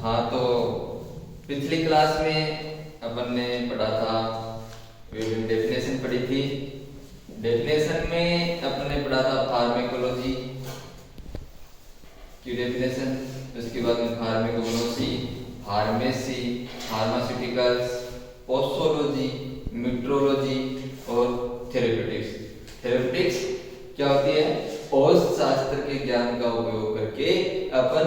हाँ, तो पिछली क्लास में अपन ने पढ़ा था, विभिन्न डेफिनेशन पढ़ी थी। डेफिनेशन में अपन ने पढ़ा था फार्मेकोलॉजी की डेफिनेशन, उसके बाद में फार्मेकोग्नोसी, फार्मेसी, फार्मास्यूटिकल्स, पोस्टोलॉजी, मेट्रोलॉजी और थेरेप्यूटिक्स। थेरेप्यूटिक्स क्या होती है? औषध शास्त्र के ज्ञान का उपयोग करके अपन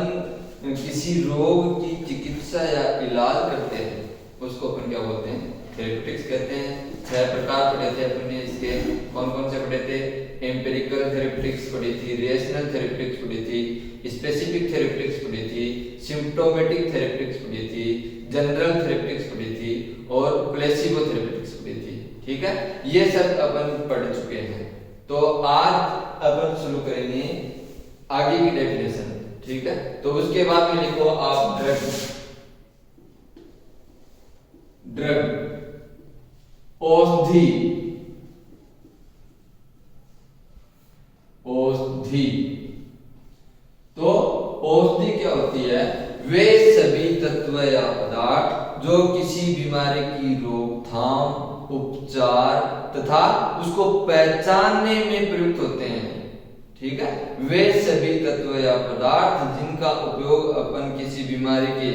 किसी रोग की चिकित्सा या इलाज करते हैं, उसको अपन क्या बोलते हैं? थेरेप्यूटिक्स कहते हैं। 6 प्रकार पढ़े थे अपन ने इसके। कौन कौन से पढ़े थे? एम्पिरिकल थेरेप्यूटिक्स पढ़ी थी, रेशनल थेरेप्यूटिक्स पढ़ी थी, स्पेसिफिक थेरेप्यूटिक्स पढ़ी थी, सिम्प्टोमेटिक थेरेप्यूटिक्स पढ़ी थी, जनरल थेरेप्यूटिक्स पढ़ी थी और प्लेसिबो थेरेप्यूटिक्स पढ़ी थी। ठीक है, ये सब अपन पढ़ चुके हैं। तो आज अपन शुरू करेंगे आगे की डेफिनेशन। ठीक है, तो उसके बाद में लिखो आप ड्रग। ड्रग औषधि, औषधि। तो औषधि क्या होती है? वे सभी तत्व या पदार्थ जो किसी बीमारी की रोकथाम, उपचार तथा उसको पहचानने में प्रयुक्त होते हैं। ठीक है, वे सभी तत्व या पदार्थ जिनका उपयोग अपन किसी बीमारी के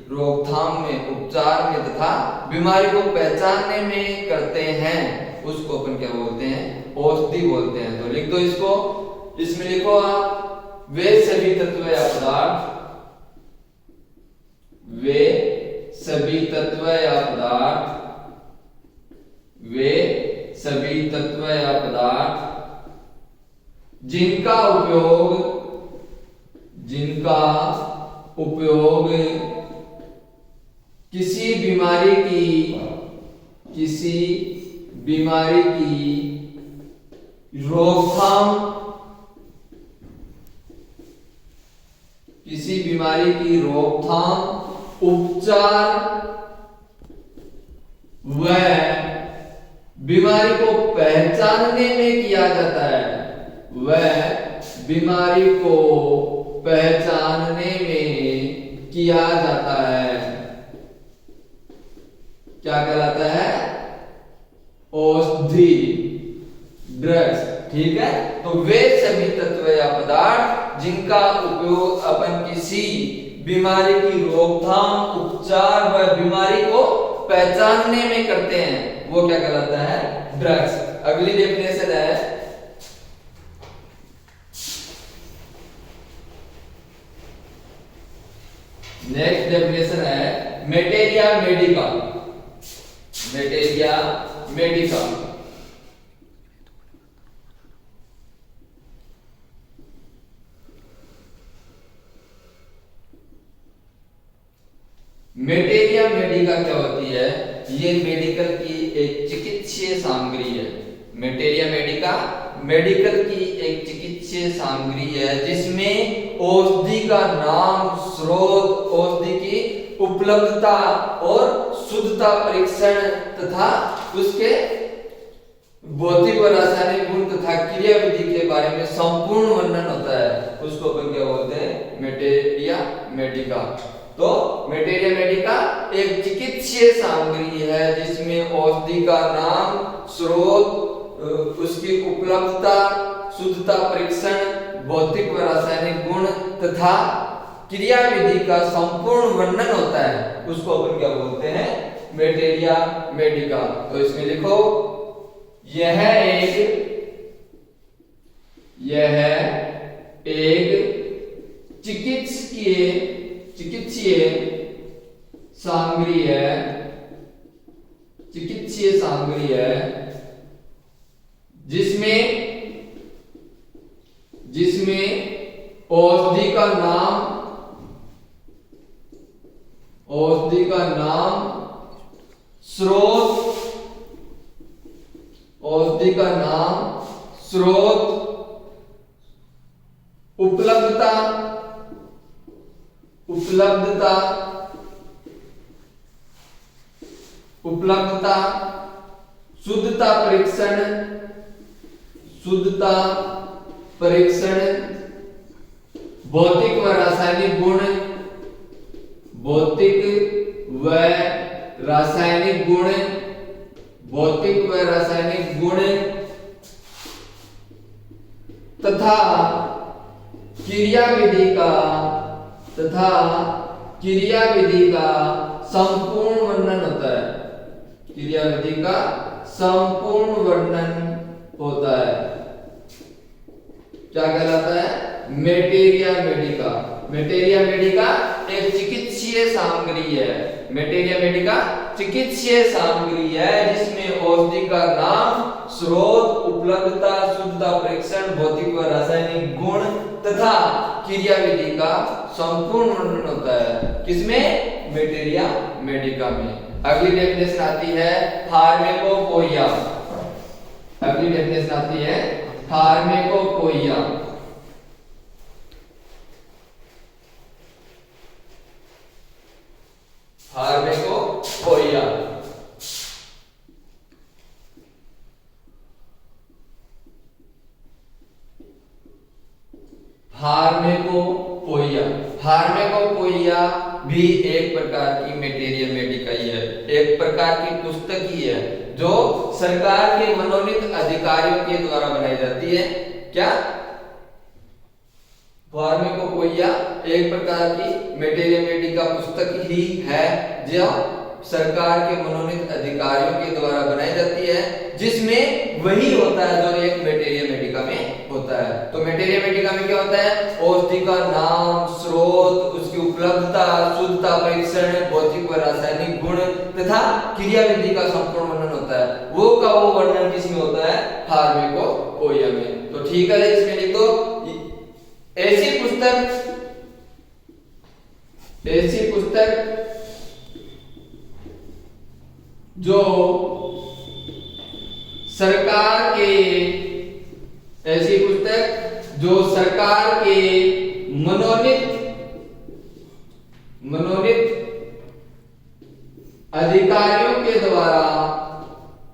रोकथाम में, उपचार में तथा बीमारी को पहचानने में करते हैं, उसको अपन क्या बोलते हैं? औषधि बोलते हैं। तो लिख दो इसको, इसमें लिखो आप वे सभी तत्व या पदार्थ, वे सभी तत्व या पदार्थ, वे सभी तत्व या पदार्थ जिनका उपयोग किसी बीमारी की रोकथाम, उपचार व बीमारी को पहचानने में किया जाता है, बीमारी को पहचानने में किया जाता है, क्या कहलाता है? औषधि, ड्रग्स। ठीक है, तो वे सभी तत्व या पदार्थ जिनका उपयोग अपन किसी बीमारी की रोकथाम, उपचार व बीमारी को पहचानने में करते हैं, वो क्या कहलाता है? ड्रग्स। अगली डेफिनेशन है नेक्स्ट डेफिनेशन है मेटेरिया मेडिका। मेटेरिया मेडिका मेटेरिया मेडिका क्या होती है? ये मेडिकल की एक चिकित्सीय सामग्री है। मेटेरिया मेडिका मेडिकल की एक चिकित्सीय सामग्री है जिसमें औषधि का नाम, स्रोत, औषधि की उपलब्धता और शुद्धता परीक्षण तथा उसके भौतिक और रासायनिक गुण तथा क्रियाविधि के बारे में संपूर्ण वर्णन होता है, उसको अपन क्या बोलते हैं? मेटेरिया मेडिका। तो मेटेरिया मेडिका एक चिकित्सीय सामग्री है जिसमें औषधि का नाम, स्रोत, उसकी उपलब्धता, शुद्धता परीक्षण, भौतिक व रासायनिक गुण तथा क्रियाविधि का संपूर्ण वर्णन होता है, उसको अपन क्या बोलते हैं? मेटेरिया मेडिका। तो इसमें लिखो यह एक चिकित्सीय सामग्री है, जिसमें औषधि का नाम, स्रोत, उपलब्धता, शुद्धता परीक्षण, भौतिक व रासायनिक गुण भौतिक व रासायनिक गुण, भौतिक व रासायनिक गुण तथा क्रियाविधि का संपूर्ण वर्णन होता है, क्रियाविधि का संपूर्ण वर्णन होता है। क्या कहलाता है? मेटेरिया मेडिका। मेटेरिया मेडिका एक चिकित्सीय सामग्री है, मेटेरिया मेडिका चिकित्सीय सामग्री है जिसमें औषधि का नाम, स्रोत, उपलब्धता, शुद्धता, परीक्षण, भौतिक व रासायनिक गुण तथा क्रियाविधि का संपूर्ण वर्णन होता है। किसमें? मेटेरिया मेडिका में। अगली डेफिनेशन आती है फार्मेकोपोइया। अगली डेफिनेशन आती है फार्मेकोपोइया। फार्मेकोपोइया फार्मेकोपोइया फार्मेकोपोइया भी एक प्रकार की मेटेरिया मेडिका ही है, एक प्रकार की पुस्तक ही है जो सरकार के मनोनीत अधिकारियों के द्वारा बनाई जाती है। क्या? फार्मेकोपोइया एक प्रकार की मेटेरिया मेडिका पुस्तक ही है जो सरकार के मनोनीत अधिकारियों के द्वारा बनाई जाती है, जिसमें वही होता है जो एक मेटेरिया मेडिका में होता है। तो मेटेरिया मेडिका में क्या होता है? औषधि का नाम, स्रोत, उसकी उपलब्धता, शुद्धता, परीक्षण, भौतिक व रासायनिक गुण तथा क्रियाविधि का संपूर्ण वर्णन होता है। वो का वो वर्णन किसमें होता है? फार्मेकोपोइया में। तो ठीक है, इसमें लिख दो ऐसी पुस्तक जो सरकार के, ऐसी पुस्तक जो सरकार के मनोनीत अधिकारियों के द्वारा,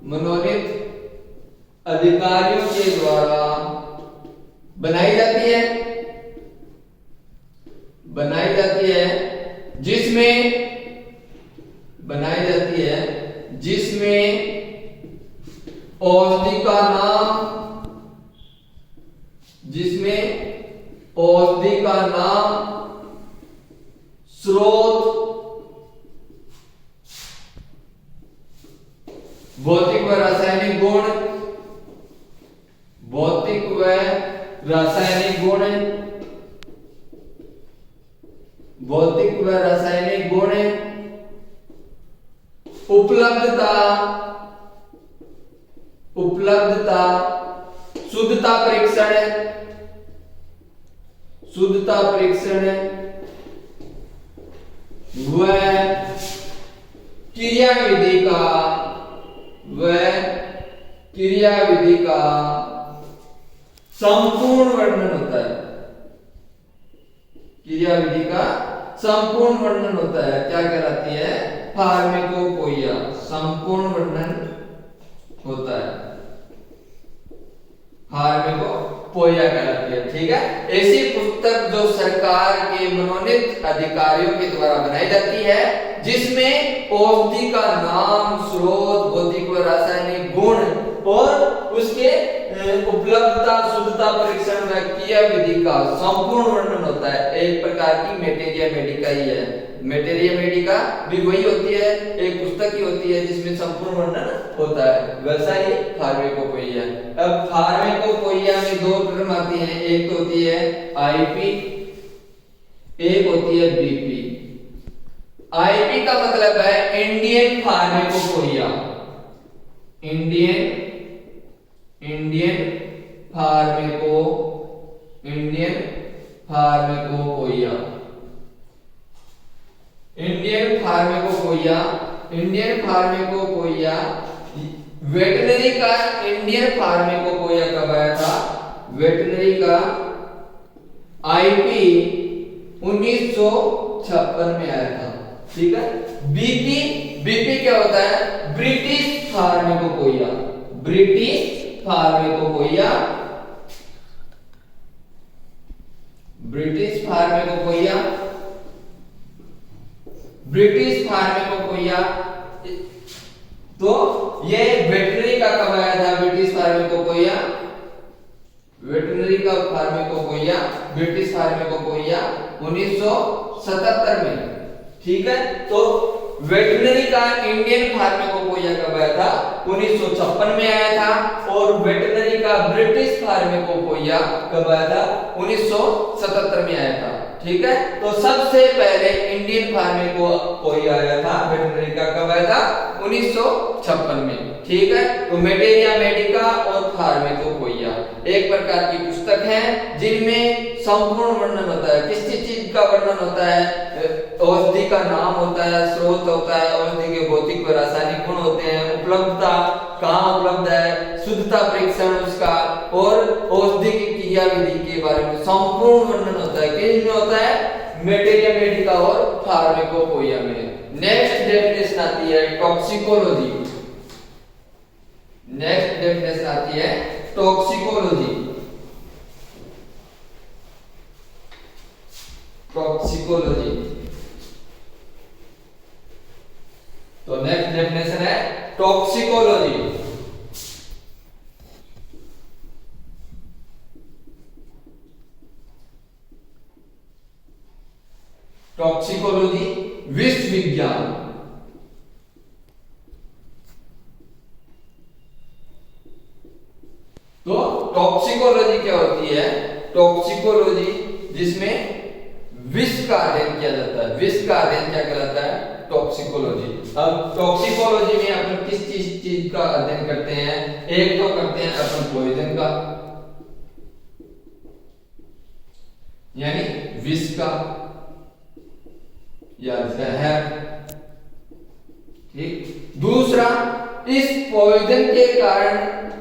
मनोनीत अधिकारियों के द्वारा बनाई जाती है, बनाई जाती है, जिसमें बनाई जाती है जिसमें औषधि का नाम, जिसमें औषधि का नाम, स्रोत, भौतिक व रासायनिक गुण, भौतिक व रासायनिक गुण, भौतिक व रासायनिक गुण, उपलब्धता, उपलब्धता, शुद्धता परीक्षण, शुद्धता परीक्षण व क्रियाविधि का, व क्रियाविधि का संपूर्ण वर्णन होता है। क्रियाविधि का संपूर्ण वर्णन होता है। क्या कहलाती है? फार्मेकोपोइया, संपूर्ण वर्णन होता है, फार्मेकोपोइया कहलाती है। ठीक है, ऐसी पुस्तक जो सरकार के मनोनीत अधिकारियों के द्वारा बनाई जाती है, जिसमें औषधि का नाम, स्रोत, भौतिक व रासायनिक गुण और उसके उपलब्धता, शुद्धता परीक्षण व क्रियाविधि का संपूर्ण वर्णन होता है। एक प्रकार की मेटेरिया मेडिका ही है। मेटेरिया मेडिका भी वही होती है, एक पुस्तक ही होती है जिसमें संपूर्ण वर्णन होता है, वैसा ही फार्मेकोपोइया। अब फार्मेकोपोइया में दो टर्म आती हैं, एक तो होती है आईपी, एक होती है बीपी। आईपी का मतलब है इंडियन फार्मेकोपोइया, इंडियन फार्मेकोपोइया, इंडियन फार्मेकोपोइया। वेटनरी का इंडियन फार्मेकोपोइया कब आया था? वेटनरी का आईपी 1956 में आया था। ठीक है। बीपी क्या होता है? British pharmacopoeia, British pharmacopoeia, British pharmacopoeia British pharmacopoeia. तो ये वेटरनरी का कब आया था? ब्रिटिश फार्माकोपोइया, वेटरनरी का फार्माकोपोइया, ब्रिटिश फार्माकोपोइया 1977 में। ठीक है, तो वेटरनरी का इंडियन फार्माकोपोइया कब आया था? 1956 में आया था। और वेटरनरी का ब्रिटिश फार्माकोपोइया कब आया था? 1977 में आया था। ठीक है, तो सबसे पहले इंडियन फार्माकोपोइया आया था वेटरनरी का, कब आया था? 1956 में। ठीक है, तो मेटेरिया मेडिका और फार्माकोपोइया एक प्रकार की पुस्तक है जिनमें संपूर्ण वर्णन होता है। किस चीज का वर्णन होता है? औषधि का नाम होता है, स्रोत होता है, औषधि के भौतिक व रासायनिक गुण होते हैं, उपलब्धता, कहाँ उपलब्ध है, शुद्धता परीक्षण उसका, और औषधि की क्रिया विधि के बारे में संपूर्ण वर्णन होता है। किस में होता है? मेटेरिया मेडिका और फार्माकोपोइया में। नेक्स्ट डेफिनेशन आती है टॉक्सिकोलॉजी। नेक्स्ट डेफिनेशन आती है टॉक्सिकोलॉजी। टॉक्सिकोलॉजी, तो नेक्स्ट डेफिनेशन है टॉक्सिकोलॉजी। टॉक्सिकोलॉजी विष विज्ञान। तो टॉक्सिकोलॉजी क्या होती है? टॉक्सिकोलॉजी जिसमें विष का अध्ययन किया जाता है। विष का अध्ययन क्या कहलाता है? टॉक्सिकोलॉजी। अब टॉक्सिकोलॉजी में अपन किस चीज का अध्ययन करते हैं? एक तो करते हैं अपन पॉइजन का, यानी विष का या जहर। ठीक, दूसरा इस पॉइजन के कारण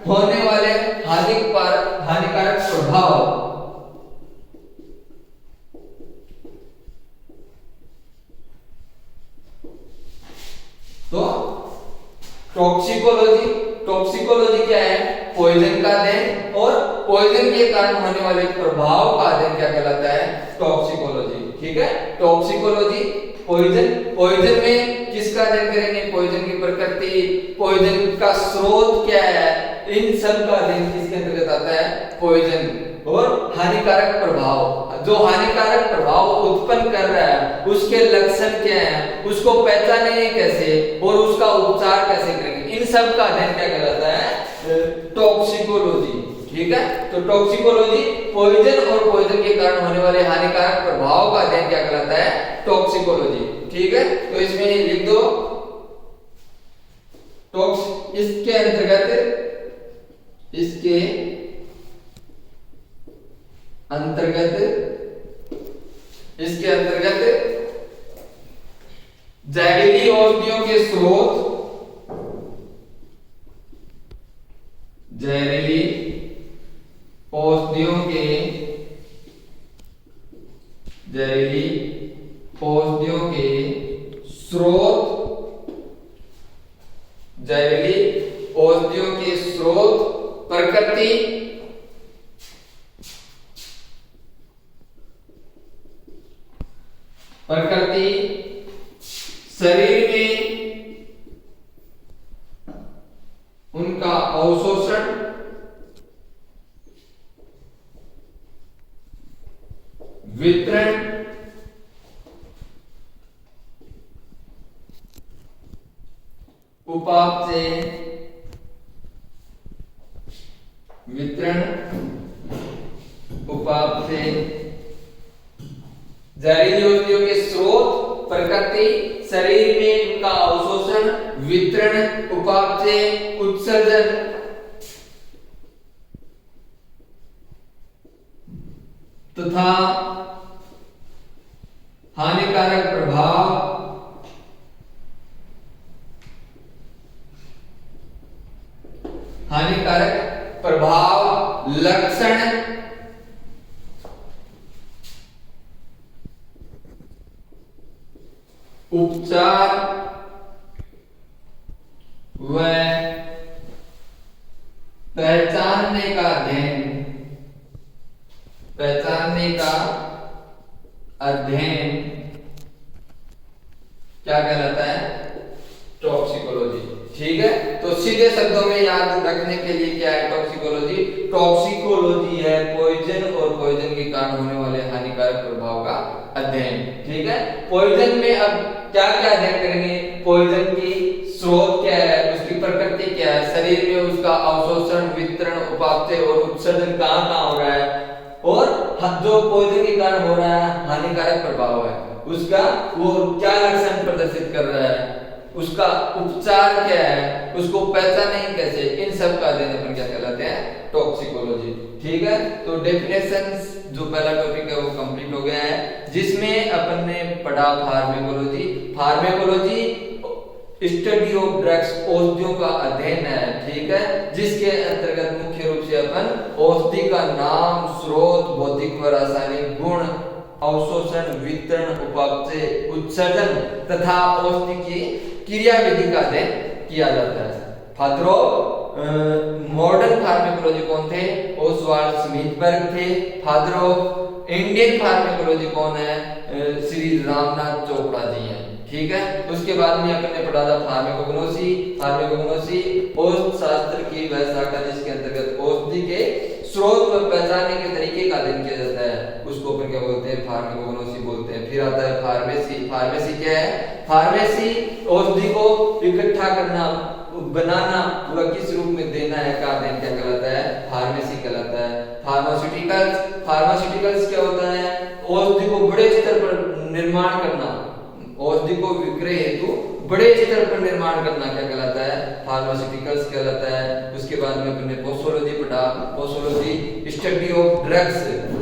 होने वाले हानिकारक प्रभाव। तो टॉक्सिकोलॉजी क्या है? पॉइजन का अध्ययन, और पॉइजन के कारण होने वाले प्रभाव का अध्ययन क्या कहलाता है? टॉक्सिकोलॉजी। ठीक है, टॉक्सिकोलॉजी पॉइजन में किसका अध्ययन करेंगे? पॉइजन की प्रकृति, पॉइजन का स्रोत क्या है, इन सब का अध्ययन किसके अंतर्गत आता है? पॉइजन। और हानिकारक प्रभाव, जो हानिकारक प्रभाव उत्पन्न कर रहा है उसके लक्षण क्या हैं, उसको पहचानेंगे कैसे और उसका उपचार कैसे करेंगे, इन सब का अध्ययन क्या कहलाता है? टॉक्सिकोलॉजी। ठीक है, तो टॉक्सिकोलॉजी पॉइजन और पॉइजन के कारण होने वाले हानिकारक प्रभाव का अध्ययन क्या कहलाता है? टॉक्सिकोलॉजी। ठीक है, तो इसमें लिख दो इसके अंतर्गत जहरीली औषधियों के स्रोत, जहरीली औषधियों के स्रोत, जहरीली औषधियों के स्रोत, प्रकृति, शरीर में उनका अवशोषण, वितरण, उपापचय, वितरण, उपापचय, जहरीली औषधियों के स्रोत, प्रकृति, शरीर में उनका अवशोषण, वितरण, उपापचय, उत्सर्जन तथा हानिकारक प्रभाव, लक्षण, उपचार व पहचानने का अध्ययन क्या कहलाता है? टॉक्सिकोलॉजी। ठीक है, तो सीधे शब्दों में याद रखने के लिए क्या है टॉक्सिकोलॉजी? टॉक्सिकोलॉजी है पॉइजन और पॉइजन के कारण होने वाले हानिकारक प्रभाव का अध्ययन। ठीक है, पॉइजन में अब क्या क्या अध्ययन करेंगे? पॉइजन की स्रोत क्या है, उसकी प्रकृति क्या है, शरीर में उसका अवशोषण, वितरण, उपापचय और उत्सर्जन कहाँ हो रहा है, और जो पॉइजन के कारण हो रहा है हानिकारक प्रभाव है उसका वो क्या लक्षण प्रदर्शित कर रहा है, उसका उपचार क्या है, उसको पहचानें कैसे, इन सब का अध्ययन अपन क्या कहलाते हैं? टॉक्सिकोलॉजी। ठीक है, तो डेफिनेशंस जो पहला टॉपिक है वो कंप्लीट हो गया है, जिसमें अपन ने पढ़ा pharmacology. Pharmacology study of drugs, औषधियों का अध्ययन है। ठीक है, जिसके अंतर्गत मुख्य रूप से अपन औषधि का नाम, स्रोत, भौतिक व रासायनिक गुण, अवशोषण, वितरण, उपापचय, उत्सर्जन तथा औषधि की क्रियाविधि का अध्ययन किया जाता है। फादर मॉडर्न फार्मेकोलॉजी कौन थे? ओसवाल्ड स्मिथबर्ग थे। फादर ऑफ इंडियन फार्मेकोलॉजी कौन है? श्री रामनाथ चोपड़ा जी हैं। ठीक है, उसके बाद में अपन ने पढ़ा था फार्मेकोग्नोसी। फार्मेकोग्नोसी औषध शास्त्र की वह शाखा जिसके अंतर्गत औषधि के स्रोत व पहचानने के तरीके का अध्ययन किया जाता है, उसको अपन क्या बोलते हैं? फार्मेकोग्नोसी बोलते हैं। फिर आता है फार्मेसी। फार्मेसी क्या है? फार्मेसी औषधि को इकट्ठा करना, बनाना, वह किस रूप में देना है का अध्ययन क्या कहलाता है? फार्मेसी कहलाता है। फार्मास्यूटिकल्स। फार्मास्यूटिकल्स क्या होता है? औषधि को बड़े स्तर पर निर्माण करना, औषधि को विक्रय हेतु बड़े स्तर पर निर्माण करना क्या कहलाता है? फार्मास्यूटिकल्स कहलाता है। उसके बाद में अपने पोस्टोलॉजी पढ़ा। पोस्टोलॉजी स्टडी ऑफ ड्रग्स,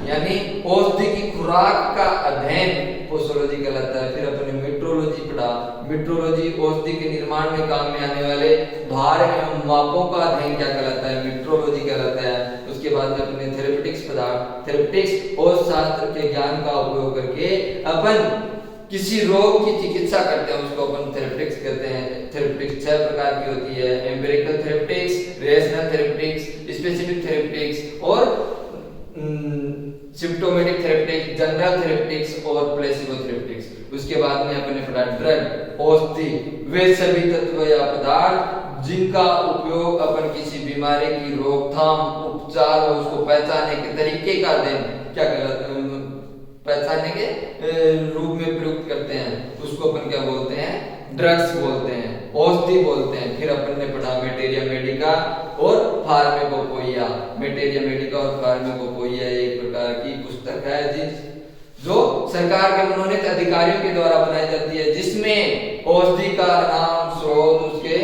यानी औषधि की खुराक का अध्ययन पोस्टोलॉजी कहलाता है। फिर अपने मेट्रोलॉजी पढ़ा। मेट्रोलॉजी औषधि के निर्माण में काम में आने वाले भार एवं मापों का अध्ययन क्या कहलाता है? मेट्रोलॉजी कहलाता है। उसके बाद में अपने थेरेपेटिक्स पढ़ा। थेरेपेटिक्स औषध शास्त्र के ज्ञान का उपयोग करके अपन किसी रोग की चिकित्सा करते हैं, उसको अपन थेरेपेटिक्स कहते हैं। थेरेपेटिक्स 6 प्रकार की होती है: empirical therapeutics, rational therapeutics, specific therapeutics और सिम्प्टोमेटिक थेरेपेटिक्स, जनरल थेरेपेटिक्स और प्लेसिबो थेरेपेटिक्स। उसके बाद में अपन ने पढ़ा ड्रग, औषधि वे सभी तत्व या पदार्थ जिनका उपयोग अपन किसी बीमारी की रोकथाम, उपचार और उसको पहचानने के तरीके का अध्ययन क्या कहलाता है? पहचानने के रूप में प्रयुक्त करते हैं, उसको अपन क्या बोलते हैं? ड्रग्स बोलते हैं, औषधि बोलते हैं। फिर अपन ने पढ़ा मेटेरिया मेडिका और फार्मेकोपोइया। मेटेरिया मेडिका और फार्मेकोपोइया एक प्रकार की पुस्तक है जो सरकार के मनोनीत अधिकारियों के द्वारा बनाई जाती है, जिसमें औषधि का नाम, स्रोत, उसके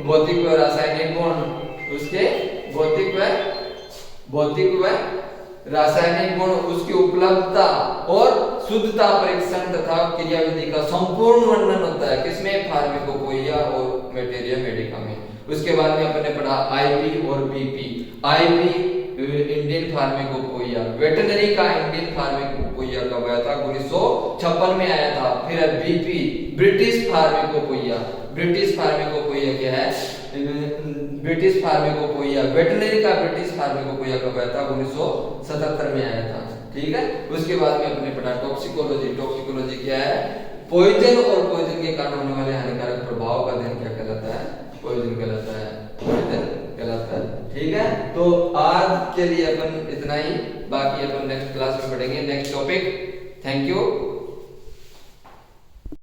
भौतिक व रासायनिक गुण, उसके भौतिक व रासायनिक गुण, उसकी उपलब्धता और शुद्धता परीक्षण तथा क्रियाविधि का संपूर्ण वर्णन होता है। किसमें? फार्मेकोपोइया और मेटेरिया मेडिका में। उसके बाद में अपने पढ़ा आईपी और बीपी। आईपी इंडियन फार्मेकोपोइया, वेटरनरी का इंडियन फार्मेकोपोइया कब आया था? 1956 में आया था। फिर बीपी ब्रिटिश फार्मेकोपोइया। ब्रिटिश फार्मेकोपोइया क्या है? ब्रिटिश फार्मेकोपोइया, वेटरनरी का ब्रिटिश फार्मेकोपोइया कब आया था? 1977 में आया था। ठीक है, उसके बाद में अपने पढ़ा टॉक्सिकोलॉजी। टॉक्सिकोलॉजी क्या है? पॉइजन और पॉइजन के कारण होने वाले हानिकारक प्रभाव का अध्ययन क्या कहलाता है? पॉइजन कहलाता है, पॉइजन कहलाता है। ठीक है, तो आज के लिए अपन इतना ही, बाकी अपन नेक्स्ट क्लास में पढ़ेंगे नेक्स्ट टॉपिक। Thank you.